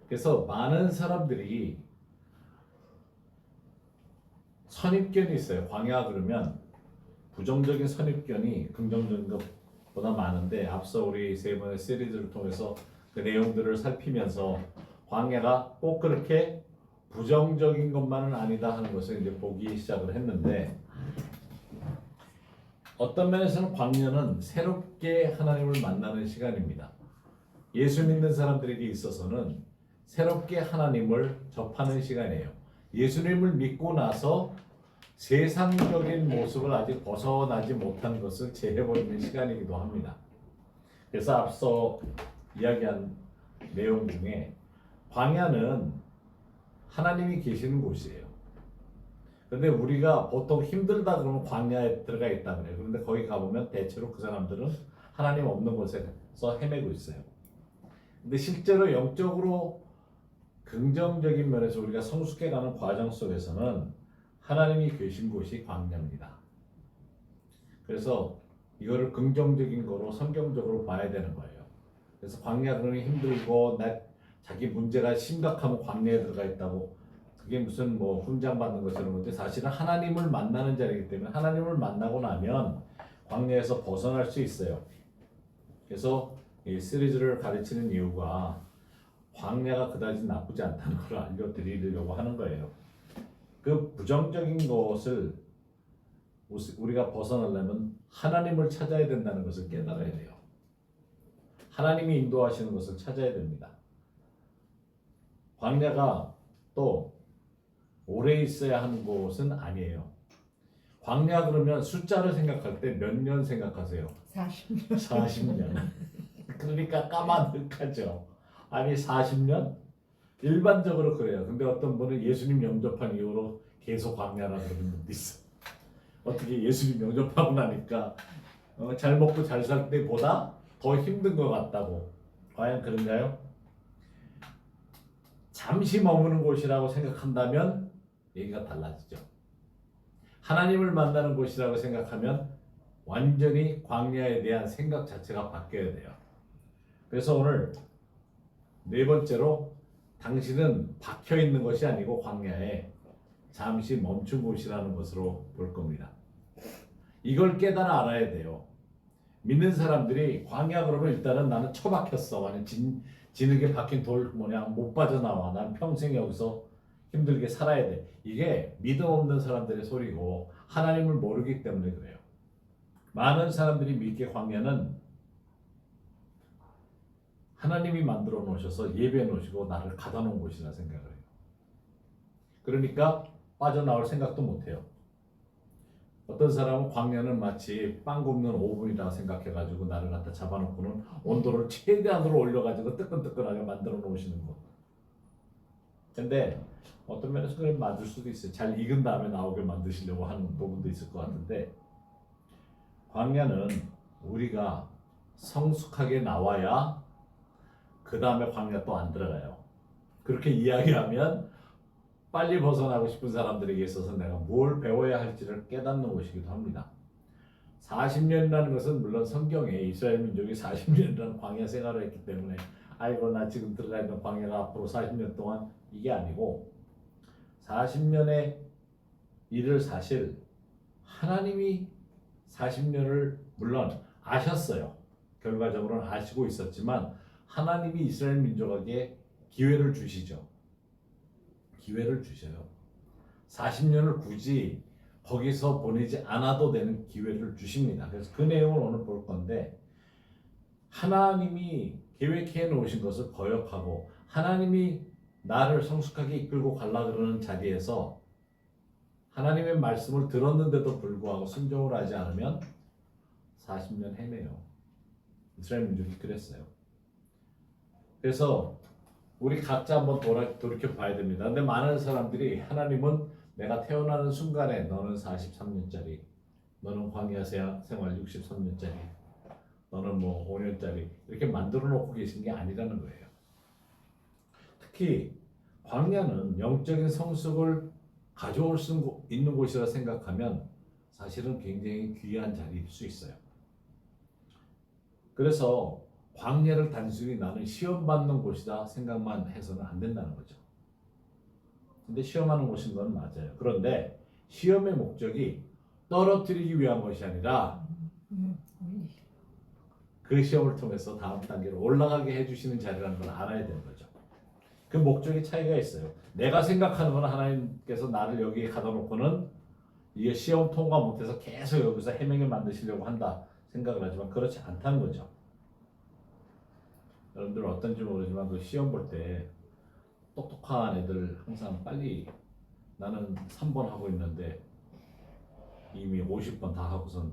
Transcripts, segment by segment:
그래서 많은 사람들이 선입견이 있어요. 광야 그러면 부정적인 선입견이 긍정적인 것보다 많은데, 앞서 우리 세 번의 시리즈를 통해서 그 내용들을 살피면서 광야가 꼭 그렇게 부정적인 것만은 아니다 하는 것을 이제 보기 시작을 했는데, 어떤 면에서는 광야는 새롭게 하나님을 만나는 시간입니다. 예수 믿는 사람들에게 있어서는 새롭게 하나님을 접하는 시간이에요. 예수님을 믿고 나서 세상적인 모습을 아직 벗어나지 못한 것을 재해보는 시간이기도 합니다. 그래서 앞서 이야기한 내용 중에 광야는 하나님이 계시는 곳이에요. 그런데 우리가 보통 힘들다 그러면 광야에 들어가 있다 그래요. 그런데 거기 가보면 대체로 그 사람들은 하나님 없는 곳에서 헤매고 있어요. 근데 실제로 영적으로 긍정적인 면에서 우리가 성숙해가는 과정 속에서는 하나님이 계신 곳이 광야입니다. 그래서 이거를 긍정적인 거로 성경적으로 봐야 되는 거예요. 그래서 광야 그러니 힘들고 자기 문제가 심각하면 광야에 들어가 있다고, 그게 무슨 뭐 훈장 받는 것처럼, 근데 사실은 하나님을 만나는 자리이기 때문에 하나님을 만나고 나면 광야에서 벗어날 수 있어요. 그래서 이 시리즈를 가르치는 이유가 광야가 그다지 나쁘지 않다는 걸 알려드리려고 하는 거예요. 그 부정적인 것을 우리가 벗어나려면 하나님을 찾아야 된다는 것을 깨달아야 돼요. 하나님이 인도하시는 것을 찾아야 됩니다. 광야가 또 오래 있어야 하는 곳은 아니에요. 광야 그러면 숫자를 생각할 때 몇 년 생각하세요? 40년. 40년. 그러니까 까마득하죠. 아니 40년? 일반적으로 그래요. 근데 어떤 분은 예수님 영접한 이후로 계속 광야라 그러는 분도 있어. 어떻게 예수님 영접하고 나니까 잘 먹고 잘 살 때보다 더 힘든 것 같다고. 과연 그런가요? 잠시 머무는 곳이라고 생각한다면 얘기가 달라지죠. 하나님을 만나는 곳이라고 생각하면 완전히 광야에 대한 생각 자체가 바뀌어야 돼요. 그래서 오늘 네 번째로, 당신은 박혀 있는 것이 아니고 광야에 잠시 멈춘 곳이라는 것으로 볼 겁니다. 이걸 깨달아 알아야 돼요. 믿는 사람들이 광야 그러면 일단은 나는 처박혔어, 완전 진흙에 박힌 돌 모양 못 빠져나와, 난 평생 여기서 힘들게 살아야 돼. 이게 믿음 없는 사람들의 소리고 하나님을 모르기 때문에 그래요. 많은 사람들이 믿게 광야는 하나님이 만들어 놓으셔서 예배해 놓으시고 나를 가다 놓은 곳이라 생각을 해요. 그러니까 빠져나올 생각도 못해요. 어떤 사람은 광야는 마치 빵 굽는 오븐이라 생각해가지고 나를 갖다 잡아놓고는 온도를 최대한으로 올려가지고 뜨끈뜨끈하게 만들어 놓으시는 것. 근데 어떤 면에서 그걸 만들 수도 있어요. 잘 익은 다음에 나오게 만드시려고 하는 부분도 있을 것 같은데, 광야는 우리가 성숙하게 나와야 그 다음에 광야 또 안 들어가요. 그렇게 이야기하면 빨리 벗어나고 싶은 사람들에게 있어서 내가 뭘 배워야 할지를 깨닫는 것이기도 합니다. 40년이라는 것은 물론 성경에 이스라엘 민족이 40년이라는 광야 생활을 했기 때문에 아이고 나 지금 들어가 있는 광야가 앞으로 40년 동안, 이게 아니고 40년의 일을 사실 하나님이 40년을 물론 아셨어요. 결과적으로는 아시고 있었지만 하나님이 이스라엘 민족에게 기회를 주시죠. 기회를 주셔요. 40년을 굳이 거기서 보내지 않아도 되는 기회를 주십니다. 그래서 그 내용을 오늘 볼 건데, 하나님이 계획해 놓으신 것을 거역하고 하나님이 나를 성숙하게 이끌고 가려고 그러는 자리에서 하나님의 말씀을 들었는데도 불구하고 순종을 하지 않으면 40년 헤매요. 이스라엘 민족이 그랬어요. 그래서 우리 각자 한번 돌이켜 봐야 됩니다. 근데 많은 사람들이 하나님은 내가 태어나는 순간에 너는 43년짜리, 너는 광야 생활 63년짜리, 너는 뭐 5년짜리 이렇게 만들어 놓고 계신 게 아니라는 거예요. 특히 광야는 영적인 성숙을 가져올 수 있는 곳이라 생각하면 사실은 굉장히 귀한 자리일 수 있어요. 그래서 광야를 단순히 나는 시험 받는 곳이다 생각만 해서는 안 된다는 거죠. 근데 시험하는 곳인 건 맞아요. 그런데 시험의 목적이 떨어뜨리기 위한 것이 아니라 그 시험을 통해서 다음 단계로 올라가게 해주시는 자리라는 걸 알아야 되는 거죠. 그 목적의 차이가 있어요. 내가 생각하는 건 하나님께서 나를 여기에 가둬 놓고는 이게 시험 통과 못해서 계속 여기서 해명을 만드시려고 한다 생각을 하지만 그렇지 않다는 거죠. 여러분들 어떤지 모르지만 그 시험 볼 때 똑똑한 애들 항상 빨리 나는 3번 하고 있는데 이미 50번 다 하고선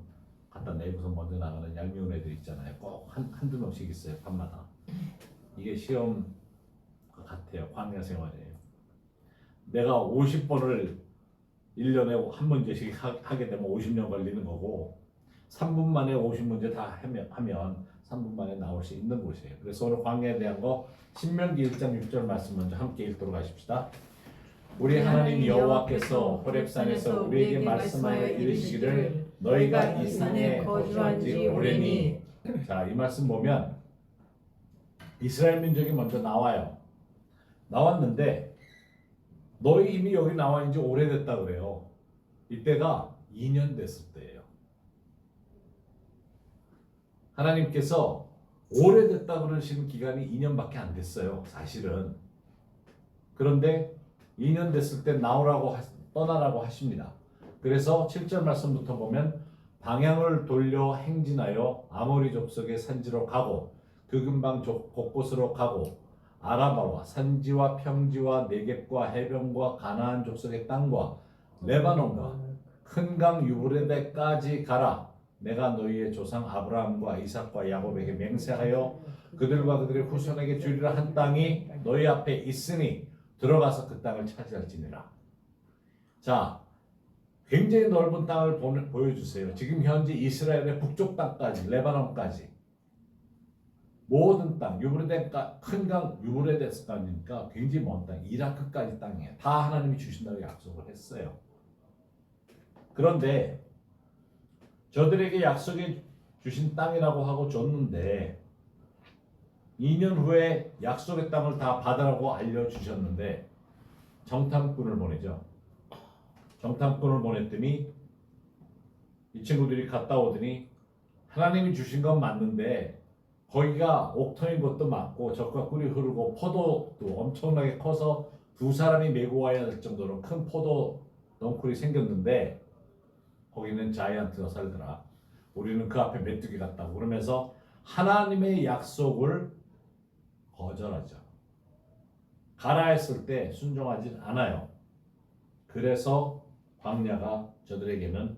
갖다 내고서 먼저 나가는 얄미운 애들 있잖아요. 꼭 한두 명씩 있어요. 밤마다. 이게 시험 같아요. 광야 생활이에요. 내가 50번을 1년에 한 문제씩 하게 되면 50년 걸리는 거고 3분 만에 50문제 다 하면 3분 만에 나올 수 있는 곳이에요. 그래서 오늘 광야에 대한 거 신명기 1장 6절 말씀 먼저 함께 읽도록 하십시다. 우리 하나님 여호와께서 호렙산에서 우리에게 말씀하여 이르시기를 너희가 이 산에 거주한 지 오래니. 자, 이 말씀 보면 이스라엘 민족이 먼저 나와요. 나왔는데 너희 이미 여기 나와 있는 지 오래됐다 그래요. 이때가 2년 됐을 때예요. 하나님께서 오래됐다 그러시는 기간이 2년밖에 안 됐어요. 사실은. 그런데 2년 됐을 때 나오라고 떠나라고 하십니다. 그래서 7절 말씀부터 보면 방향을 돌려 행진하여 아모리 족속의 산지로 가고 그 근방 곳곳으로 가고 아라바와 산지와 평지와 네겝과 해변과 가나안 족속의 땅과 레바논과 큰 강 유브레데까지 가라. 내가 너희의 조상 아브라함과 이삭과 야곱에게 맹세하여 그들과 그들의 후손에게 주리라 한 땅이 너희 앞에 있으니 들어가서 그 땅을 차지할지니라. 자, 굉장히 넓은 땅을 보여주세요. 지금 현재 이스라엘의 북쪽 땅까지 레바논까지 모든 땅 유브레데 큰 강 유브레데스까지니까 굉장히 먼 땅 이라크까지 땅이에요. 다 하나님이 주신다고 약속을 했어요. 그런데 저들에게 약속해 주신 땅이라고 하고 줬는데 2년 후에 약속의 땅을 다 받으라고 알려주셨는데 정탐꾼을 보내죠. 정탐꾼을 보냈더니 이 친구들이 갔다 오더니 하나님이 주신 건 맞는데 거기가 옥터인 것도 맞고 젖과 꿀이 흐르고 포도도 엄청나게 커서 두 사람이 메고 와야 될 정도로 큰 포도 덩쿨이 생겼는데 거기는 자이언트가 살더라. 우리는 그 앞에 메뚜기 같다고 그러면서 하나님의 약속을 거절하죠. 가라 했을 때 순종하지 않아요. 그래서 광야가 저들에게는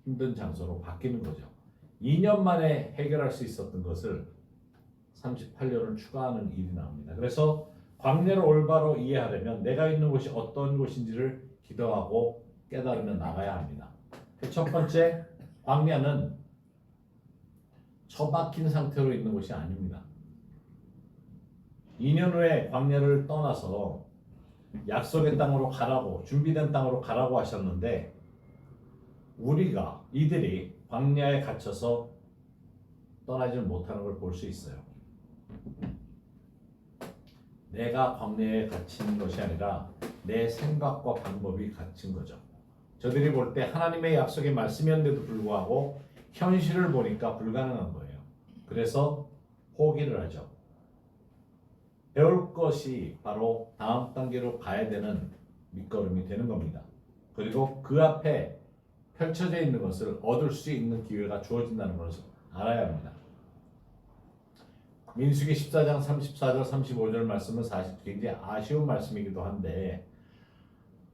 힘든 장소로 바뀌는 거죠. 2년 만에 해결할 수 있었던 것을 38년을 추가하는 일이 나옵니다. 그래서 광야를 올바로 이해하려면 내가 있는 곳이 어떤 곳인지를 기도하고 깨달으며 나가야 합니다. 첫 번째, 광야는 처박힌 상태로 있는 곳이 아닙니다. 2년 후에 광야를 떠나서 약속의 땅으로 가라고 준비된 땅으로 가라고 하셨는데 이들이 광야에 갇혀서 떠나지 못하는 걸 볼 수 있어요. 내가 광야에 갇힌 것이 아니라 내 생각과 방법이 갇힌 거죠. 저들이 볼 때 하나님의 약속의 말씀이었는데도 불구하고 현실을 보니까 불가능한 거예요. 그래서 포기를 하죠. 배울 것이 바로 다음 단계로 가야 되는 밑거름이 되는 겁니다. 그리고 그 앞에 펼쳐져 있는 것을 얻을 수 있는 기회가 주어진다는 것을 알아야 합니다. 민수기 14장 34절 35절 말씀은 사실 굉장히 아쉬운 말씀이기도 한데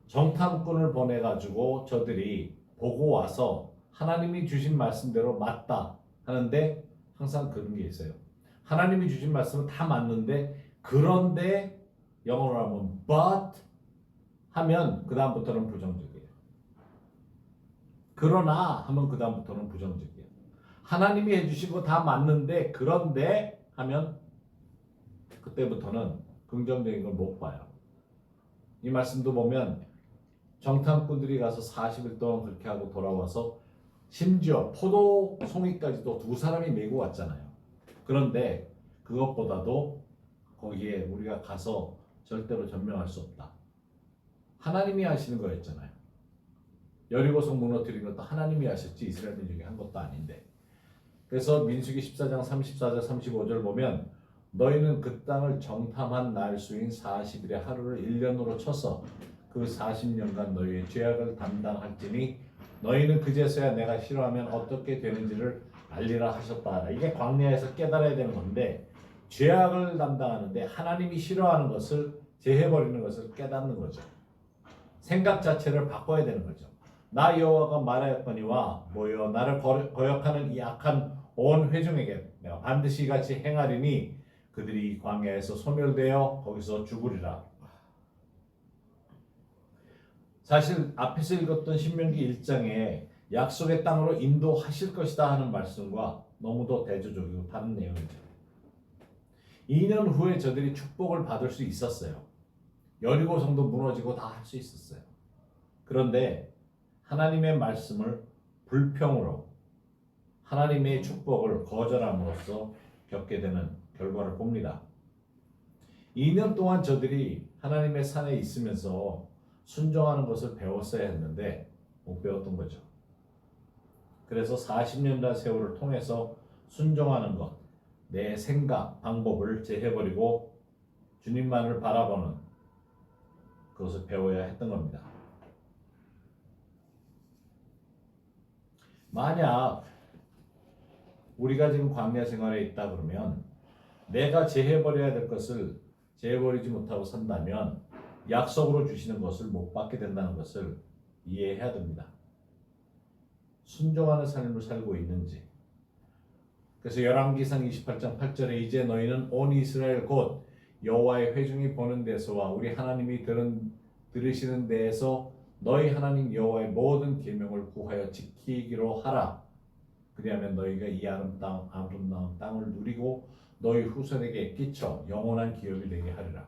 정탐꾼을 보내가지고 저들이 보고 와서 하나님이 주신 말씀대로 맞다 하는데 항상 그런 게 있어요. 하나님이 주신 말씀은 다 맞는데 그런데 영어로 하면 but 하면 그 다음부터는 부정적이에요. 그러나 하면 그 다음부터는 부정적이에요. 하나님이 해주신 거 다 맞는데 그런데 하면 그때부터는 긍정적인 걸 못 봐요. 이 말씀도 보면 정탐꾼들이 가서 40일 동안 그렇게 하고 돌아와서 심지어 포도 송이까지도 두 사람이 메고 왔잖아요. 그런데 그것보다도 거기에 우리가 가서 절대로 전명할 수 없다. 하나님이 하시는 거였잖아요. 여리고성 무너뜨린 것도 하나님이 하셨지 이스라엘 민족이 한 것도 아닌데. 그래서 민수기 14장 34절 35절 보면 너희는 그 땅을 정탐한 날 수인 40일의 하루를 1년으로 쳐서 그 40년간 너희의 죄악을 담당할지니 너희는 그제서야 내가 싫어하면 어떻게 되는지를 알리라 하셨다. 이게 광야에서 깨달아야 되는 건데 죄악을 담당하는데 하나님이 싫어하는 것을 제해버리는 것을 깨닫는 거죠. 생각 자체를 바꿔야 되는 거죠. 나 여호와가 말하였거니와 모여 나를 거역하는 이 악한 온 회중에게 내가 반드시 이같이 행하리니 그들이 이 광야에서 소멸되어 거기서 죽으리라. 사실 앞에서 읽었던 신명기 1장에 약속의 땅으로 인도하실 것이다 하는 말씀과 너무도 대조적이고 다른 내용이죠. 2년 후에 저들이 축복을 받을 수 있었어요. 여리고성도 무너지고 다 할 수 있었어요. 그런데 하나님의 말씀을 불평으로 하나님의 축복을 거절함으로써 겪게 되는 결과를 봅니다. 2년 동안 저들이 하나님의 산에 있으면서 순종하는 것을 배웠어야 했는데 못 배웠던 거죠. 그래서 40년간 세월을 통해서 순종하는 것, 내 생각, 방법을 제해버리고 주님만을 바라보는 그것을 배워야 했던 겁니다. 만약 우리가 지금 광야 생활에 있다 그러면 내가 제해버려야 될 것을 제해버리지 못하고 산다면 약속으로 주시는 것을 못 받게 된다는 것을 이해해야 됩니다. 순종하는 삶을 살고 있는지. 그래서 열왕기상 28장 8절에 이제 너희는 온 이스라엘 곧 여호와의 회중이 보는 데서와 우리 하나님이 들으시는 데에서 너희 하나님 여호와의 모든 계명을 구하여 지키기로 하라. 그리하면 너희가 이 아름다운 땅을 누리고 너희 후손에게 끼쳐 영원한 기업이 되게 하리라.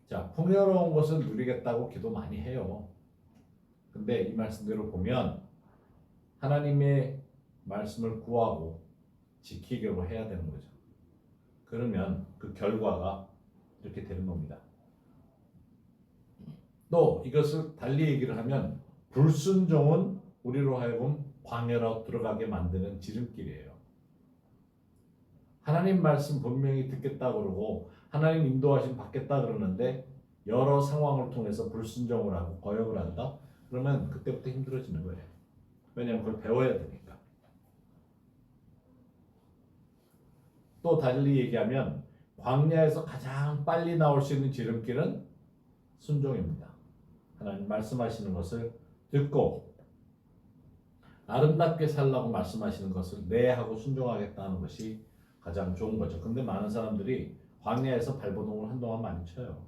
자, 풍요로운 것을 누리겠다고 기도 많이 해요. 근데 이 말씀대로 보면 하나님의 말씀을 구하고 지키기로 해야 되는 거죠. 그러면 그 결과가 이렇게 되는 겁니다. 또 이것을 달리 얘기를 하면 불순종은 우리로 하여금 광야로 들어가게 만드는 지름길이에요. 하나님 말씀 분명히 듣겠다 그러고 하나님 인도하심 받겠다 그러는데 여러 상황을 통해서 불순종을 하고 거역을 한다? 그러면 그때부터 힘들어지는 거예요. 왜냐하면 그걸 배워야 되니까. 또 달리 얘기하면 광야에서 가장 빨리 나올 수 있는 지름길은 순종입니다. 하나님 말씀하시는 것을 듣고 아름답게 살라고 말씀하시는 것을 네 하고 순종하겠다는 것이 가장 좋은 거죠. 근데 많은 사람들이 광야에서 발버둥을 한동안 많이 쳐요.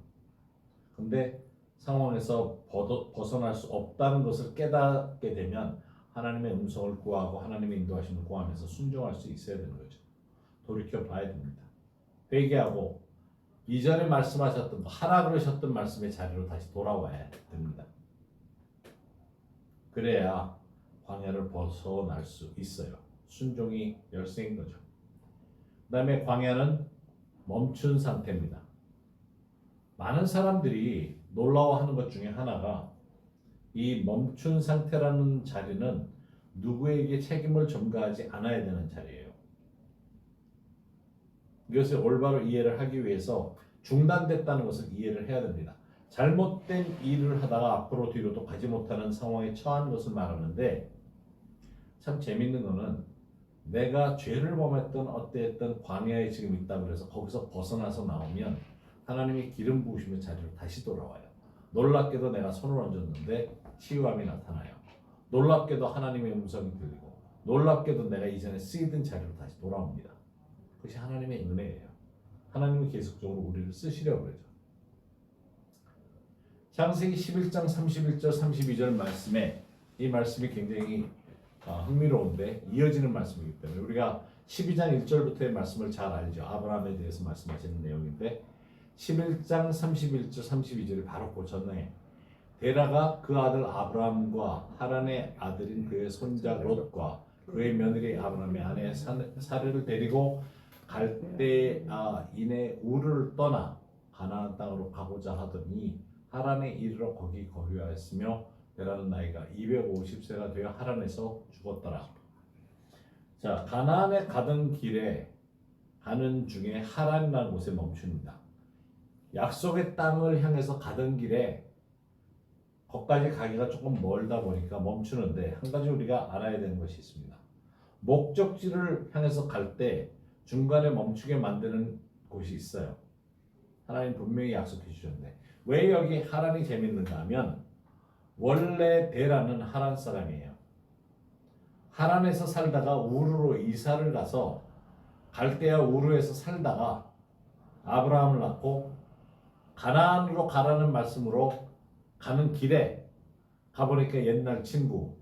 근데 상황에서 벗어날 수 없다는 것을 깨닫게 되면 하나님의 음성을 구하고 하나님의 인도하심을 구하면서 순종할 수 있어야 되는 거죠. 돌이켜 봐야 됩니다. 회개하고 이전에 말씀하셨던 하라 그러셨던 말씀의 자리로 다시 돌아와야 됩니다. 그래야 광야를 벗어날 수 있어요. 순종이 열쇠인 거죠. 그 다음에 광야는 멈춘 상태입니다. 많은 사람들이 놀라워하는 것 중에 하나가 이 멈춘 상태라는 자리는 누구에게 책임을 전가하지 않아야 되는 자리예요. 이것을 올바로 이해를 하기 위해서 중단됐다는 것을 이해를 해야 됩니다. 잘못된 일을 하다가 앞으로 뒤로도 가지 못하는 상황에 처한 것을 말하는데 참 재밌는 거는 내가 죄를 범했던 어때했던 광야에 지금 있다 그래서 거기서 벗어나서 나오면 하나님의 기름 부으시면 자리로 다시 돌아와요. 놀랍게도 내가 손을 얹었는데 치유함이 나타나요. 놀랍게도 하나님의 음성이 들리고 놀랍게도 내가 이전에 쓰이던 자리로 다시 돌아옵니다. 그것이 하나님의 은혜예요. 하나님은 계속적으로 우리를 쓰시려고 그러죠. 창세기 11장 31절 32절 말씀에 이 말씀이 굉장히 흥미로운데 이어지는 말씀이기 때문에 우리가 12장 1절부터의 말씀을 잘 알죠. 아브라함에 대해서 말씀하시는 내용인데 11장 31절 32절이 바로 그 전에 데라가 그 아들 아브라함과 하란의 아들인 그의 손자 롯과 그의 며느리 아브라함의 아내 사례를 데리고 갈대아인의 우르를 떠나 가나안 땅으로 가고자 하더니 하란에 이르러 거기 거류하였으며 베라는 나이가 250세가 되어 하란에서 죽었더라. 자, 가나안에 가던 길에 가는 중에 하란이라는 곳에 멈춥니다. 약속의 땅을 향해서 가던 길에 거기까지 가기가 조금 멀다 보니까 멈추는데 한 가지 우리가 알아야 되는 것이 있습니다. 목적지를 향해서 갈 때 중간에 멈추게 만드는 곳이 있어요. 하나님 분명히 약속해 주셨는데 왜 여기 하란이 재밌는가 하면 원래 데라는 하란 사람이에요. 하란에서 살다가 우르로 이사를 가서 갈대아 우르에서 살다가 아브라함을 낳고 가나안으로 가라는 말씀으로 가는 길에 가보니까 옛날 친구,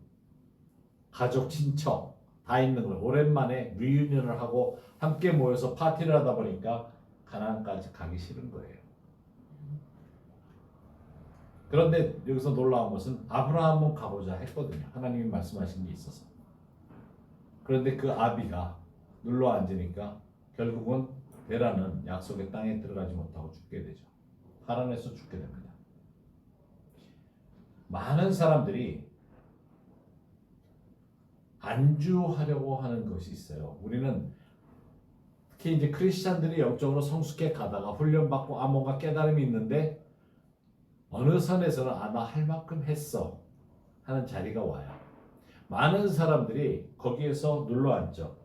가족, 친척 다 있는 거예요. 오랜만에 리유니언을 하고 함께 모여서 파티를 하다 보니까 가나안까지 가기 싫은 거예요. 그런데 여기서 놀라운 것은 아브라함은 가보자 했거든요. 하나님이 말씀하신 게 있어서. 그런데 그 아비가 눌러 앉으니까 결국은 데라는 약속의 땅에 들어가지 못하고 죽게 되죠. 하란에서 죽게 됩니다. 많은 사람들이 안주하려고 하는 것이 있어요. 우리는 특히 이제 크리스찬들이 영적으로 성숙해 가다가 훈련받고 뭔가 깨달음이 있는데 어느 선에서는 나 할 만큼 했어 하는 자리가 와요. 많은 사람들이 거기에서 눌러앉죠.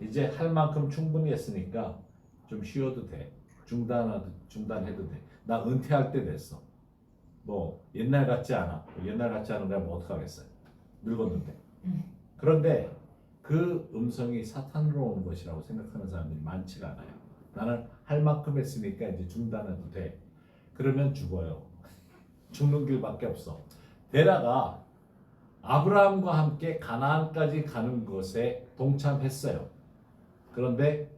이제 할 만큼 충분히 했으니까 좀 쉬어도 돼. 중단해도 돼. 나 은퇴할 때 됐어. 뭐 옛날 같지 않아. 옛날 같지 않은가 뭐 어떡하겠어요. 늙었는데. 그런데 그 음성이 사탄으로 오는 것이라고 생각하는 사람들이 많지가 않아요. 나는 할 만큼 했으니까 이제 중단해도 돼. 그러면 죽어요. 죽는 길밖에 없어. 데라가 아브라함과 함께 가나안까지 가는 것에 동참했어요. 그런데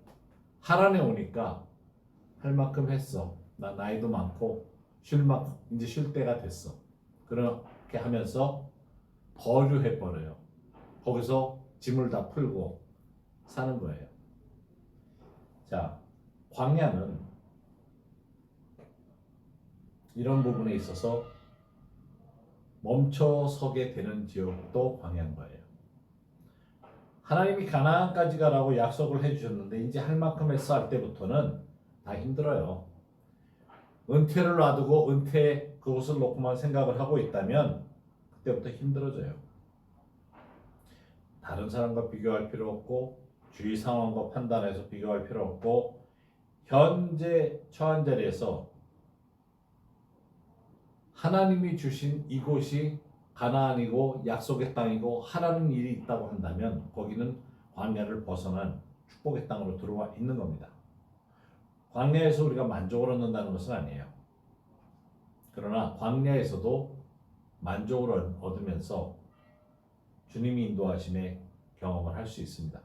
하란에 오니까 할 만큼 했어. 나 나이도 많고 이제 쉴 때가 됐어. 그렇게 하면서 거류해 버려요. 거기서 짐을 다 풀고 사는 거예요. 자, 광야는 이런 부분에 있어서 멈춰서게 되는 지역도 광야인 거예요. 하나님이 가나안까지 가라고 약속을 해주셨는데 이제 할 만큼 했어 할 때부터는 다 힘들어요. 은퇴를 놔두고 은퇴 그것을 놓고만 생각을 하고 있다면 그때부터 힘들어져요. 다른 사람과 비교할 필요 없고 주위 상황과 판단해서 비교할 필요 없고 현재 처한 자리에서 하나님이 주신 이곳이 가나안이고 약속의 땅이고 하라는 일이 있다고 한다면 거기는 광야를 벗어난 축복의 땅으로 들어와 있는 겁니다. 광야에서 우리가 만족을 얻는다는 것은 아니에요. 그러나 광야에서도 만족을 얻으면서 주님이 인도하심의 경험을 할 수 있습니다.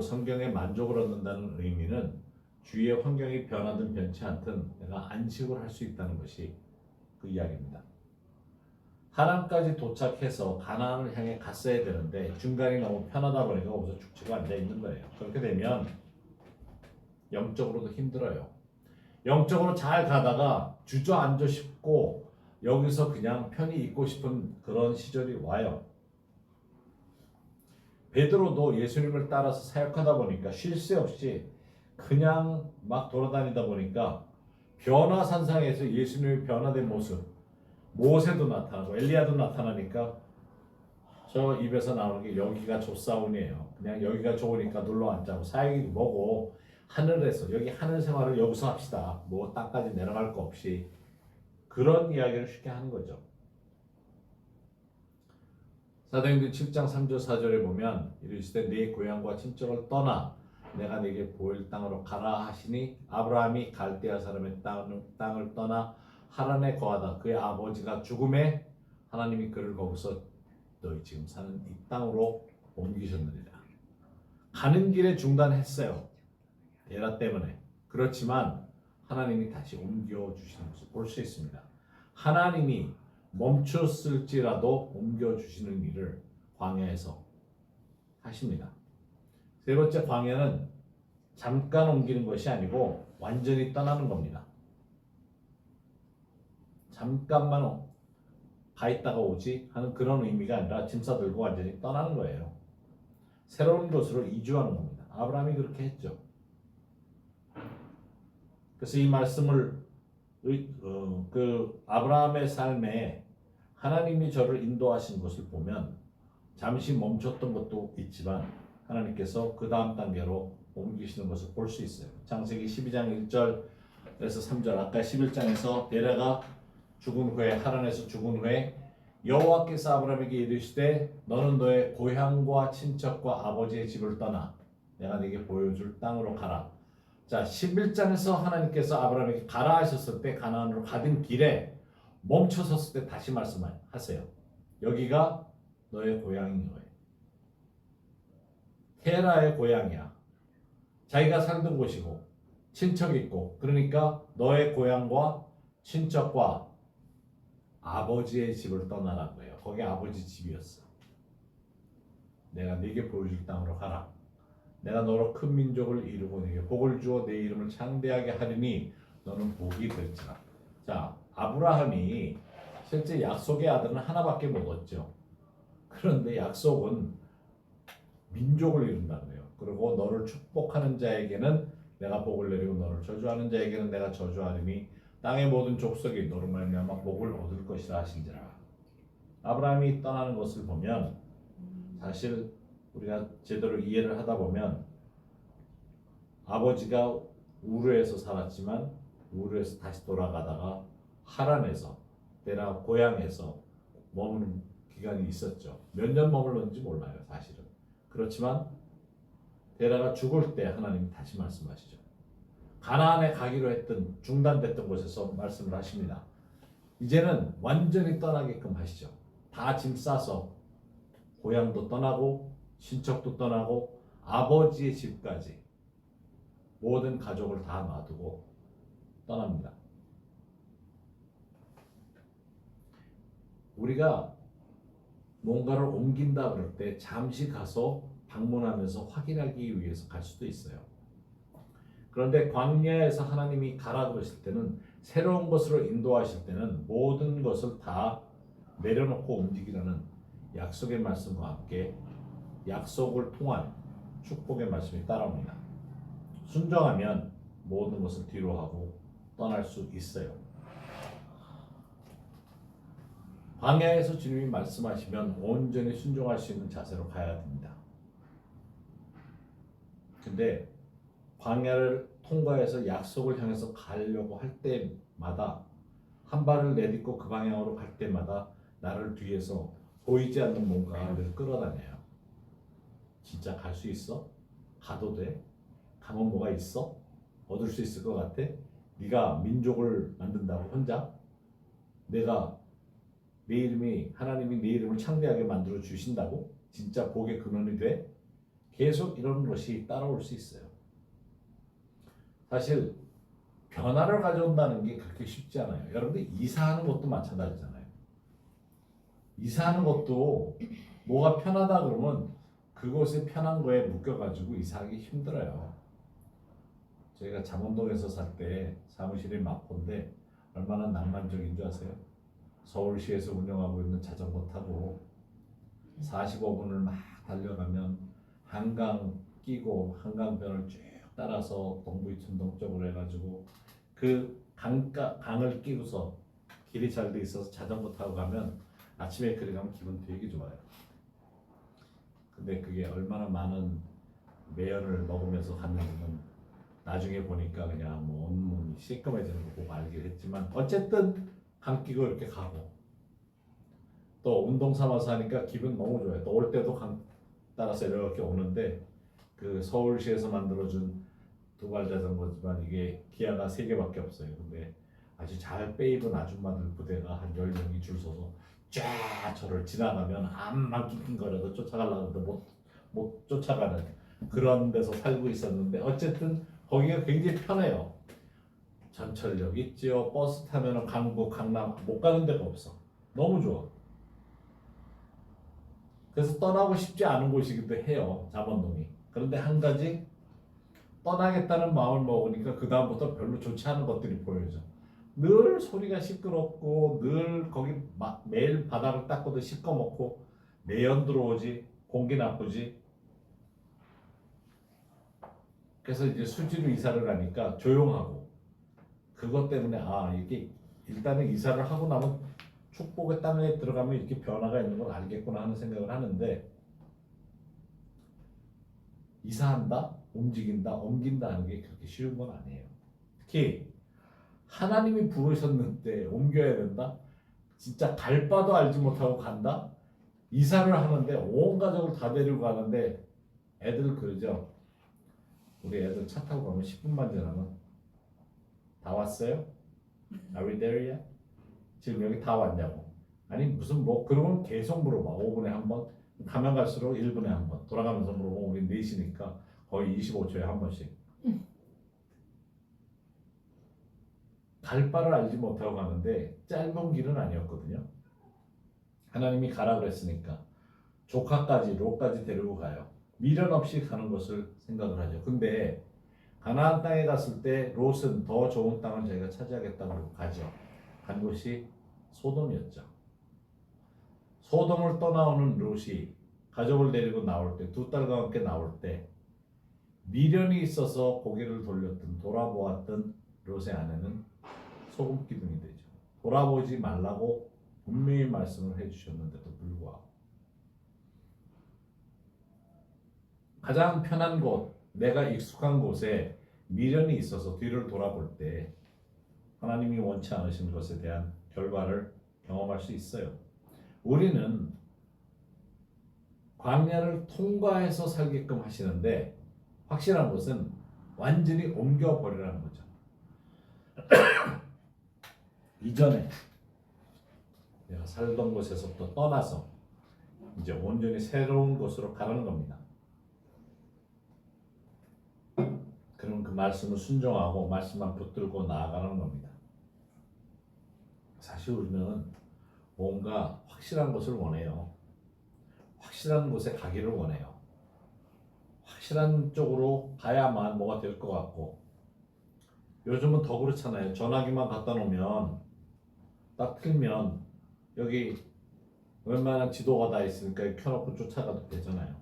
성경의 만족을 얻는다는 의미는 주위의 환경이 변하든 변치 않든 내가 안식을 할 수 있다는 것이 그 이야기입니다. 하란까지 도착해서 가나안을 향해 갔어야 되는데 중간이 너무 편하다 보니까 거기서 죽치고 앉아 있는 거예요. 그렇게 되면 영적으로도 힘들어요. 영적으로 잘 가다가 주저앉아 싶고 여기서 그냥 편히 있고 싶은 그런 시절이 와요. 베드로도 예수님을 따라서 사역하다 보니까 쉴 새 없이 그냥 막 돌아다니다 보니까 변화산상에서 예수님의 변화된 모습, 모세도 나타나고 엘리야도 나타나니까 저 입에서 나오는 게 여기가 좋사온이에요. 그냥 여기가 좋으니까 눌러 앉자고 사역이 뭐고 하늘에서 여기 하늘 생활을 여기서 합시다. 뭐 땅까지 내려갈 거 없이 그런 이야기를 쉽게 하는 거죠. 사도행전 7장 3절 4절에 보면 이르시되 네 고향과 친척을 떠나 내가 네게 보일 땅으로 가라 하시니 아브라함이 갈대아 사람의 땅을 떠나 하란에 거하다 그의 아버지가 죽음에 하나님이 그를 거기서 너희 지금 사는 이 땅으로 옮기셨느니라. 가는 길에 중단했어요. 데라 때문에. 그렇지만 하나님이 다시 옮겨주시는 것을 볼 수 있습니다. 하나님이 멈췄을지라도 옮겨주시는 일을 광야에서 하십니다. 세 번째 광야는 잠깐 옮기는 것이 아니고 완전히 떠나는 겁니다. 잠깐만 가 있다가 오지 하는 그런 의미가 아니라 짐 싸들고 완전히 떠나는 거예요. 새로운 곳으로 이주하는 겁니다. 아브라함이 그렇게 했죠. 그래서 이 말씀을 그 아브라함의 삶에 하나님이 저를 인도하신 것을 보면 잠시 멈췄던 것도 있지만 하나님께서 그 다음 단계로 옮기시는 것을 볼 수 있어요. 창세기 12장 1절에서 3절, 아까 11장에서 데라가 죽은 후에, 하란에서 죽은 후에 여호와께서 아브라함에게 이르시되 너는 너의 고향과 친척과 아버지의 집을 떠나 내가 네게 보여줄 땅으로 가라. 자, 11장에서 하나님께서 아브라함에게 가라 하셨을 때 가나안으로 가던 길에 멈춰섰을 때 다시 말씀하세요. 여기가 너의 고향인 거예요. 테라의 고향이야. 자기가 살던 곳이고 친척이 있고, 그러니까 너의 고향과 친척과 아버지의 집을 떠나라는 거예요. 거기 아버지 집이었어. 내가 네게 보여줄 땅으로 가라. 내가 너로 큰 민족을 이루고 네게 복을 주어 내 이름을 창대하게 하리니 너는 복이 될지라. 자, 아브라함이 실제 약속의 아들은 하나밖에 못 얻죠. 그런데 약속은 민족을 이룬다는 거예요. 그리고 너를 축복하는 자에게는 내가 복을 내리고 너를 저주하는 자에게는 내가 저주하리니 땅의 모든 족속이 너로 말미암아 복을 얻을 것이라 하신지라. 아브라함이 떠나는 것을 보면 사실 우리가 제대로 이해를 하다 보면 아버지가 우르에서 살았지만 우르에서 다시 돌아가다가 하란에서 데라 고향에서 머무는 기간이 있었죠. 몇 년 머물렀는지 몰라요, 사실은. 그렇지만 데라가 죽을 때 하나님이 다시 말씀하시죠. 가나안에 가기로 했던 중단됐던 곳에서 말씀을 하십니다. 이제는 완전히 떠나게끔 하시죠. 다 짐 싸서 고향도 떠나고 친척도 떠나고 아버지의 집까지 모든 가족을 다 놔두고 떠납니다. 우리가 뭔가를 옮긴다 그럴 때 잠시 가서 방문하면서 확인하기 위해서 갈 수도 있어요. 그런데 광야에서 하나님이 가라 그러실 때는, 새로운 것으로 인도하실 때는 모든 것을 다 내려놓고 움직이라는 약속의 말씀과 함께 약속을 통한 축복의 말씀이 따라옵니다. 순종하면 모든 것을 뒤로 하고 떠날 수 있어요. 광야에서 주님이 말씀하시면 온전히 순종할 수 있는 자세로 가야 됩니다. 근데 광야를 통과해서 약속을 향해서 가려고 할 때마다, 한 발을 내딛고 그 방향으로 갈 때마다 나를 뒤에서 보이지 않는 뭔가를 끌어다녀요. 진짜 갈 수 있어? 가도 돼? 가면 뭐가 있어? 얻을 수 있을 것 같아? 네가 민족을 만든다고 혼자? 내가 내 이름이, 하나님이 내 이름을 창대하게 만들어 주신다고? 진짜 복의 근원이 돼? 계속 이런 것이 따라올 수 있어요. 사실 변화를 가져온다는 게 그렇게 쉽지 않아요. 여러분들 이사하는 것도 마찬가지잖아요. 이사하는 것도 뭐가 편하다 그러면 그곳에 편한 거에 묶여가지고 이사하기 힘들어요. 저희가 잠원동에서 살 때 사무실이 마포인데 얼마나 낭만적인 줄 아세요? 서울시에서 운영하고 있는 자전거 타고 45분을 막 달려가면 한강 끼고 한강변을 쭉 따라서 동부이촌동 쪽으로 해가지고 그 강을 끼고서 길이 잘 돼 있어서 자전거 타고 가면 아침에 그리 가면 기분 되게 좋아요. 근데 그게 얼마나 많은 매연을 먹으면서 갔는지는 나중에 보니까 그냥 뭐 온몸이 시꺼매지는 거 보고 알긴 했지만, 어쨌든 강 끼고 이렇게 가고 또 운동 삼아서 하니까 기분 너무 좋아요. 또 올 때도 강 따라서 이렇게 오는데, 그 서울시에서 만들어준 두발 자전거지만 이게 기아가 3개밖에 없어요. 근데 아주 잘 빼입은 아줌마들 부대가 한 10명이 줄 서서 쫙 저를 지나가면 암만 낑낑거려도 쫓아가려고 해도 못 쫓아가는 그런 데서 살고 있었는데, 어쨌든 거기가 굉장히 편해요. 전철역 있지요. 버스 타면 강북, 강남 못 가는 데가 없어. 너무 좋아. 그래서 떠나고 싶지 않은 곳이기도 해요. 잠원동이. 그런데 한 가지 떠나겠다는 마음을 먹으니까 그 다음부터 별로 좋지 않은 것들이 보여져. 늘 소리가 시끄럽고 늘 거기 매일 바닥을 닦고도 시꺼멓고 매연 들어오지, 공기 나쁘지. 그래서 이제 수지로 이사를 가니까 조용하고 그것 때문에 이게 일단은 이사를 하고 나면 축복의 땅에 들어가면 이렇게 변화가 있는 걸 알겠구나 하는 생각을 하는데 이사한다, 움직인다, 옮긴다 하는 게 그렇게 쉬운 건 아니에요. 특히 하나님이 부르셨는데 옮겨야 된다? 진짜 갈 바도 알지 못하고 간다? 이사를 하는데 온 가족을 다 데리고 가는데 애들 그러죠. 우리 애들 차 타고 가면 10분만 지나면 다 왔어요? Are we there yet? 지금 여기 다 왔냐고. 아니 무슨 그러면 계속 물어봐. 5분에 한 번, 가면 갈수록 1분에 한 번 돌아가면서 물어보면 우리 넷이니까 거의 25초에 한 번씩. 갈 바를 알지 못하고 가는데 짧은 길은 아니었거든요. 하나님이 가라 그랬으니까 조카까지 롯까지 데리고 가요. 미련 없이 가는 것을 생각을 하죠. 근데 가나안 땅에 갔을 때 롯은 더 좋은 땅을 자기가 차지하겠다고 가죠. 간 곳이 소돔이었죠. 소돔을 떠나오는 롯이 가족을 데리고 나올 때, 두 딸과 함께 나올 때 미련이 있어서 고개를 돌렸던 돌아보았던 롯의 아내는 소금 기둥이 되죠. 돌아보지 말라고 분명히 말씀을 해주셨는데도 불구하고 가장 편한 곳, 내가 익숙한 곳에 미련이 있어서 뒤를 돌아볼 때 하나님이 원치 않으신 것에 대한 결과를 경험할 수 있어요. 우리는 광야를 통과해서 살게끔 하시는데 확실한 것은 완전히 옮겨버리라는 거죠. 이전에 내가 살던 곳에서부터 떠나서 이제 온전히 새로운 곳으로 가라는 겁니다. 그럼 그 말씀을 순종하고 말씀만 붙들고 나아가는 겁니다. 사실 우리는 뭔가 확실한 것을 원해요. 확실한 곳에 가기를 원해요. 확실한 쪽으로 가야만 뭐가 될 것 같고 요즘은 더 그렇잖아요. 전화기만 갖다 놓으면 딱 틀면 여기 웬만한 지도가 다 있으니까 켜놓고 쫓아가도 되잖아요.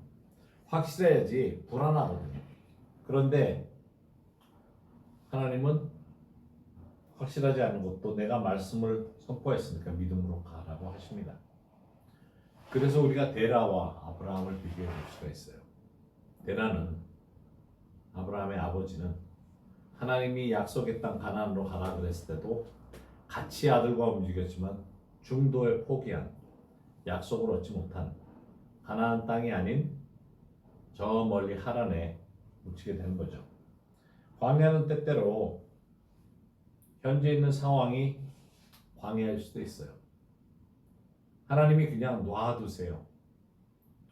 확실해야지 불안하거든요. 그런데 하나님은 확실하지 않은 것도 내가 말씀을 선포했으니까 믿음으로 가라고 하십니다. 그래서 우리가 데라와 아브라함을 비교해 볼 수가 있어요. 데라는 아브라함의 아버지는 하나님이 약속의 땅 가나안으로 가라 그랬을 때도 같이 아들과 움직였지만 중도에 포기한 약속을 얻지 못한 가나안 땅이 아닌 저 멀리 하란에 묻히게 된 거죠. 광야는 때때로 현재 있는 상황이 광야일 수도 있어요. 하나님이 그냥 놔두세요.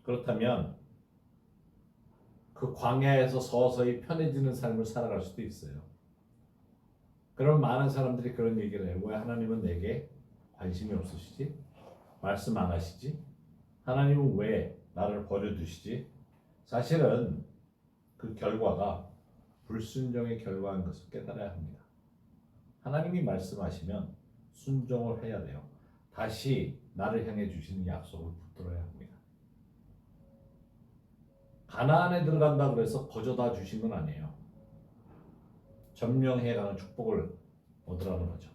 그렇다면 그 광야에서 서서히 편해지는 삶을 살아갈 수도 있어요. 그럼 많은 사람들이 그런 얘기를 해요. 왜 하나님은 내게 관심이 없으시지? 말씀 안 하시지? 하나님은 왜 나를 버려두시지? 사실은 그 결과가 불순종의 결과인 것을 깨달아야 합니다. 하나님이 말씀하시면 순종을 해야 돼요. 다시 나를 향해 주시는 약속을 붙들어야 합니다. 가나안에 들어간다 그래서 거저다 주신 건 아니에요. 점령해가는 축복을 얻으라는 거죠.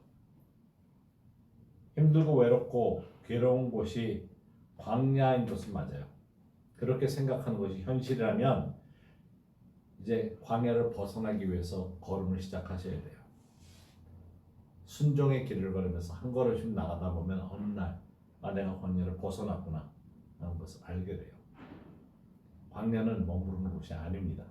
힘들고 외롭고 괴로운 곳이 광야인 것은 맞아요. 그렇게 생각하는 것이 현실이라면 이제 광야를 벗어나기 위해서 걸음을 시작하셔야 돼요. 순종의 길을 걸으면서 한 걸음씩 나가다 보면 어느 날 내가 광야를 벗어났구나 하는 것을 알게 돼요. 광야는 머무르는 곳이 아닙니다.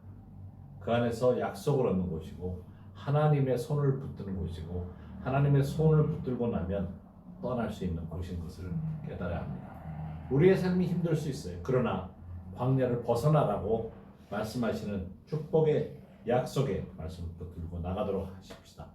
그 안에서 약속을 얻는 곳이고 하나님의 손을 붙드는 곳이고 하나님의 손을 붙들고 나면 떠날 수 있는 곳인 것을 깨달아야 합니다. 우리의 삶이 힘들 수 있어요. 그러나 광야를 벗어나라고 말씀하시는 축복의 약속의 말씀을 붙들고 나가도록 하십시다.